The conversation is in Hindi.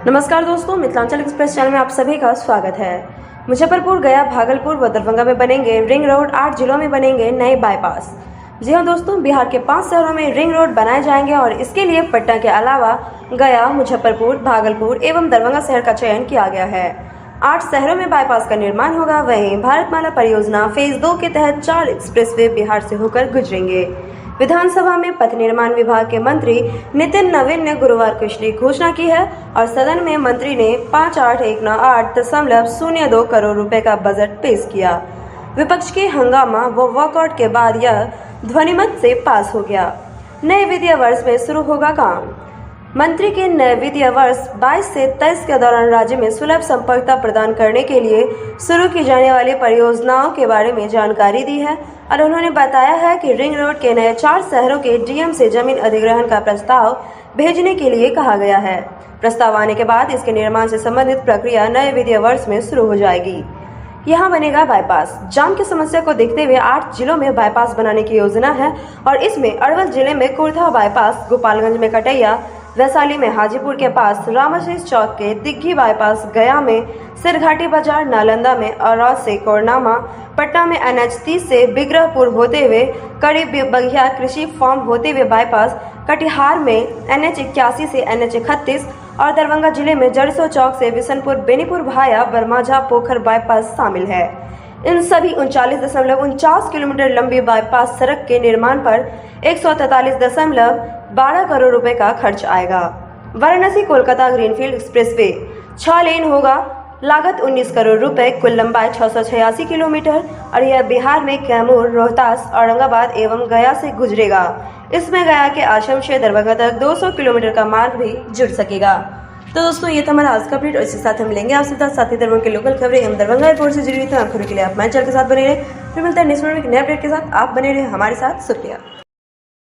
नमस्कार दोस्तों, मिथिलांचल एक्सप्रेस चैनल में आप सभी का स्वागत है। मुजफ्फरपुर, गया, भागलपुर व दरभंगा में बनेंगे रिंग रोड, 8 जिलों में बनेंगे नए बाईपास। जी हां दोस्तों, बिहार के 5 शहरों में रिंग रोड बनाए जाएंगे और इसके लिए पटना के अलावा गया, मुजफ्फरपुर, भागलपुर एवं दरभंगा शहर का चयन किया गया है। 8 शहरों में बाईपास का निर्माण होगा। वहीं भारतमाला परियोजना फेज 2 के तहत 4 एक्सप्रेसवे बिहार से होकर गुजरेंगे। विधानसभा में पथ निर्माण विभाग के मंत्री नितिन नवीन ने गुरुवार को इसकी घोषणा की है और सदन में मंत्री ने 58,198.02 करोड़ रुपए का बजट पेश किया। विपक्ष के हंगामा व वॉकआउट के बाद यह ध्वनिमत से पास हो गया। नए वित्तीय वर्ष में शुरू होगा काम। मंत्री के नए वित्तीय वर्ष 22 से 23 के दौरान राज्य में सुलभ संपर्कता प्रदान करने के लिए शुरू की जाने वाली परियोजनाओं के बारे में जानकारी दी है और उन्होंने बताया है कि रिंग रोड के नए 4 शहरों के डीएम से जमीन अधिग्रहण का प्रस्ताव भेजने के लिए कहा गया है। प्रस्ताव आने के बाद इसके निर्माण से संबंधित प्रक्रिया नए वित्तीय वर्ष में शुरू हो जाएगी। यहाँ बनेगा बाईपास। जाम की समस्या को देखते हुए 8 जिलों में बाईपास बनाने की योजना है और इसमें अरवल जिले में कुर्था बाईपास, गोपालगंज में कटैया, वैशाली में हाजीपुर के पास रामाशीष चौक के दिग्घी बाईपास, गया में सिरघाटी बाजार, नालंदा में औरौद से कोरनामा, पटना में NH 30 से बिग्रहपुर होते हुए करीब बगिया कृषि फार्म होते हुए बाईपास, कटिहार में NH 81 से NH 31 और दरभंगा जिले में जड़सो चौक से बिशनपुर, बेनीपुर भाया बरमाझा पोखर बाईपास शामिल है। इन सभी 39.49 किलोमीटर लंबी बाईपास सड़क के निर्माण पर 143.12 करोड़ रुपए का खर्च आएगा। वाराणसी कोलकाता ग्रीनफील्ड एक्सप्रेसवे 6 लेन होगा। लागत 19 करोड़ रुपए, कुल लंबाई 686 किलोमीटर और यह बिहार में कैमूर, रोहतास, औरंगाबाद एवं गया से गुजरेगा। इसमें गया के आश्रम से दरभंगा तक 200 किलोमीटर का मार्ग भी जुड़ सकेगा। तो दोस्तों, ये था हमारा आज का अपडेट और इसके साथ हम लेंगे आपसे साथी दरभंगा के लोकल खबरें एवं दरभंगा एयरपोर्ट से जुड़ी हुई। तो आखिर के लिए आप हमारे चैनल के साथ बने रहे। फिर मिलते हैं नेक्स्ट वीडियो में एक नए अपडेट के साथ। आप बने रहे हमारे साथ। शुक्रिया।